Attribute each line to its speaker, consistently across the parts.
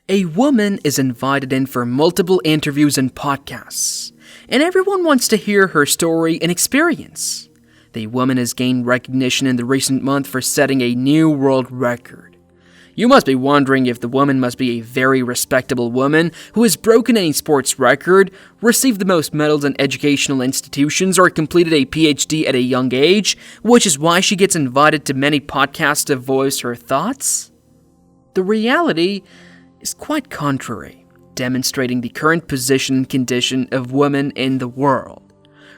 Speaker 1: A woman is invited in for multiple interviews and podcasts, and everyone wants to hear her story and experience. The woman has gained recognition in the recent month for setting a new world record. You must be wondering if the woman must be a very respectable woman who has broken any sports record, received the most medals in educational institutions, or completed a PhD at a young age, which is why she gets invited to many podcasts to voice her thoughts? The reality is quite contrary, demonstrating the current position and condition of women in the world.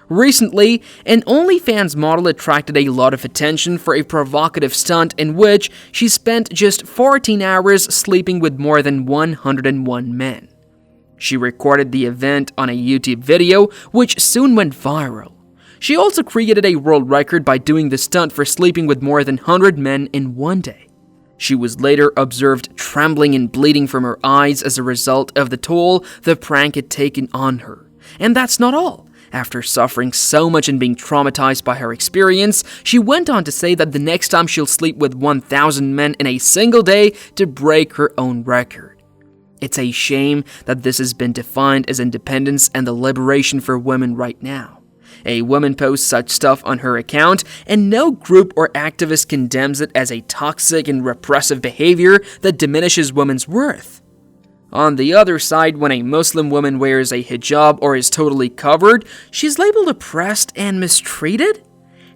Speaker 1: Recently, an OnlyFans model attracted a lot of attention for a provocative stunt in which she spent just 14 hours sleeping with more than 101 men. She recorded the event on a YouTube video, which soon went viral. She also created a world record by doing the stunt for sleeping with more than 100 men in one day. She was later observed trembling and bleeding from her eyes as a result of the toll the prank had taken on her. And that's not all. After suffering so much and being traumatized by her experience, she went on to say that the next time she'll sleep with 1,000 men in a single day to break her own record. It's a shame that this has been defined as independence and the liberation for women right now. A woman posts such stuff on her account, and no group or activist condemns it as a toxic and repressive behavior that diminishes women's worth. On the other side, when a Muslim woman wears a hijab or is totally covered, she's labeled oppressed and mistreated?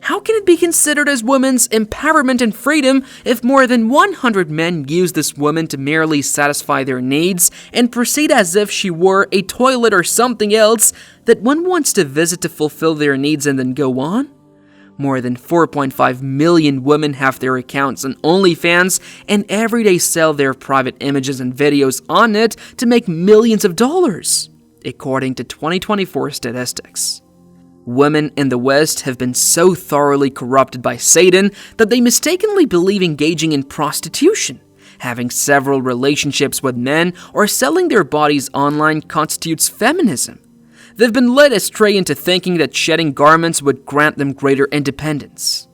Speaker 1: How can it be considered as women's empowerment and freedom if more than 100 men use this woman to merely satisfy their needs and proceed as if she were a toilet or something else that one wants to visit to fulfill their needs and then go on? More than 4.5 million women have their accounts on OnlyFans and every day sell their private images and videos on it to make millions of dollars, according to 2024 statistics. Women in the West have been so thoroughly corrupted by Satan that they mistakenly believe engaging in prostitution, having several relationships with men, or selling their bodies online constitutes feminism. They've been led astray into thinking that shedding garments would grant them greater independence.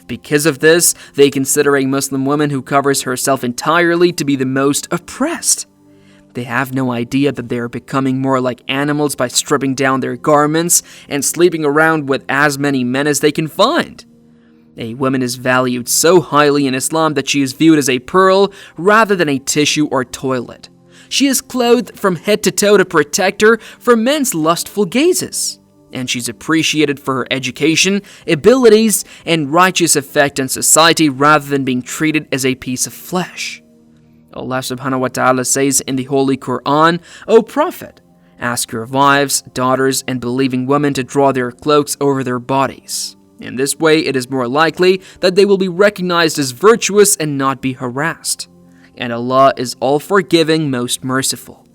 Speaker 1: Because of this, they consider a Muslim woman who covers herself entirely to be the most oppressed. They have no idea that they are becoming more like animals by stripping down their garments and sleeping around with as many men as they can find. A woman is valued so highly in Islam that she is viewed as a pearl rather than a tissue or toilet. She is clothed from head to toe to protect her from men's lustful gazes. And she's appreciated for her education, abilities, and righteous effect on society rather than being treated as a piece of flesh. Allah Subhanahu wa Ta'ala says in the Holy Quran, "O Prophet, ask your wives, daughters, and believing women to draw their cloaks over their bodies. In this way, it is more likely that they will be recognized as virtuous and not be harassed. And Allah is all-forgiving, most merciful."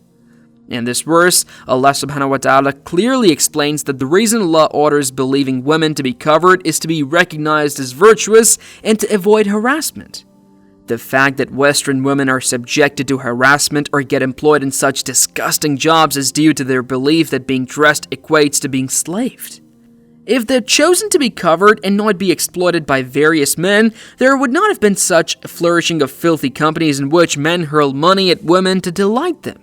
Speaker 1: In this verse, Allah Subhanahu wa Ta'ala clearly explains that the reason Allah orders believing women to be covered is to be recognized as virtuous and to avoid harassment. The fact that Western women are subjected to harassment or get employed in such disgusting jobs is due to their belief that being dressed equates to being slaved. If they'd chosen to be covered and not be exploited by various men, there would not have been such a flourishing of filthy companies in which men hurl money at women to delight them.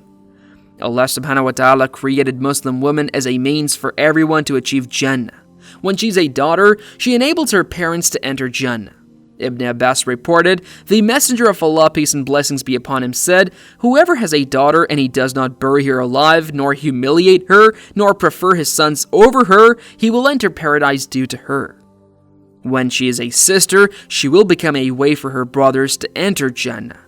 Speaker 1: Allah Subhanahu wa Ta'ala created Muslim women as a means for everyone to achieve Jannah. When she's a daughter, she enables her parents to enter Jannah. Ibn Abbas reported, "The Messenger of Allah, peace and blessings be upon him, said, whoever has a daughter and he does not bury her alive, nor humiliate her, nor prefer his sons over her, he will enter paradise due to her. When she is a sister, she will become a way for her brothers to enter Jannah."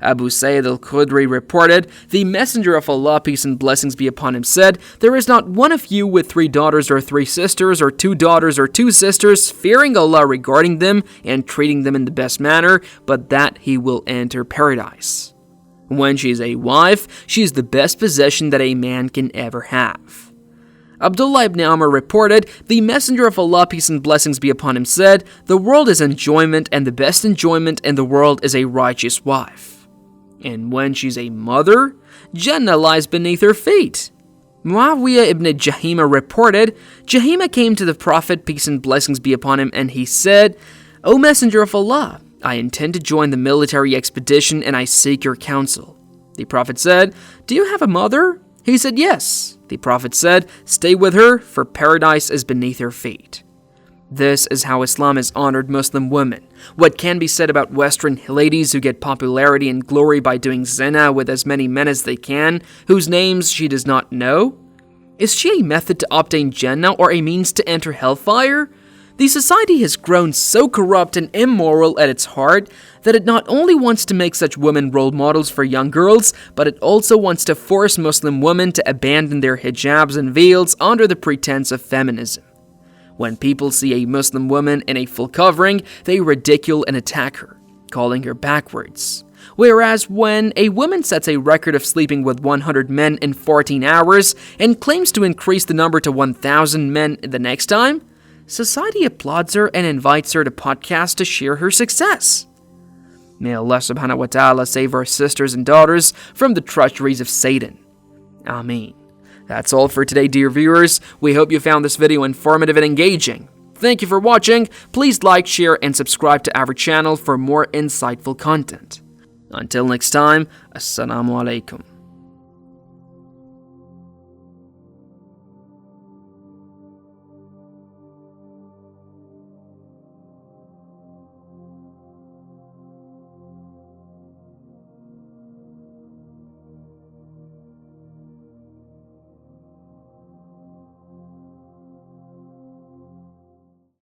Speaker 1: Abu Sa'id al-Khudri reported, "The Messenger of Allah, peace and blessings be upon him, said, there is not one of you with 3 daughters or 3 sisters or 2 daughters or 2 sisters, fearing Allah regarding them and treating them in the best manner, but that he will enter paradise. When she is a wife, she is the best possession that a man can ever have." Abdullah ibn Amr reported, "The Messenger of Allah, peace and blessings be upon him, said, the world is enjoyment, and the best enjoyment in the world is a righteous wife. And when she's a mother, Jannah lies beneath her feet." Muawiyah ibn Jahima reported, "Jahima came to the Prophet, peace and blessings be upon him, and he said, O Messenger of Allah, I intend to join the military expedition and I seek your counsel." The Prophet said, "Do you have a mother?" He said, "Yes." The Prophet said, "Stay with her, for paradise is beneath her feet." This is how Islam has honored Muslim women. What can be said about Western ladies who get popularity and glory by doing zina with as many men as they can, whose names she does not know? Is she a method to obtain Jannah or a means to enter hellfire? The society has grown so corrupt and immoral at its heart that it not only wants to make such women role models for young girls, but it also wants to force Muslim women to abandon their hijabs and veils under the pretense of feminism. When people see a Muslim woman in a full covering, they ridicule and attack her, calling her backwards. Whereas when a woman sets a record of sleeping with 100 men in 14 hours and claims to increase the number to 1,000 men the next time, society applauds her and invites her to podcasts to share her success. May Allah Subhanahu wa Ta'ala save our sisters and daughters from the treacheries of Satan. Ameen. That's all for today, dear viewers. We hope you found this video informative and engaging. Thank you for watching. Please like, share, and subscribe to our channel for more insightful content. Until next time, Assalamu Alaikum.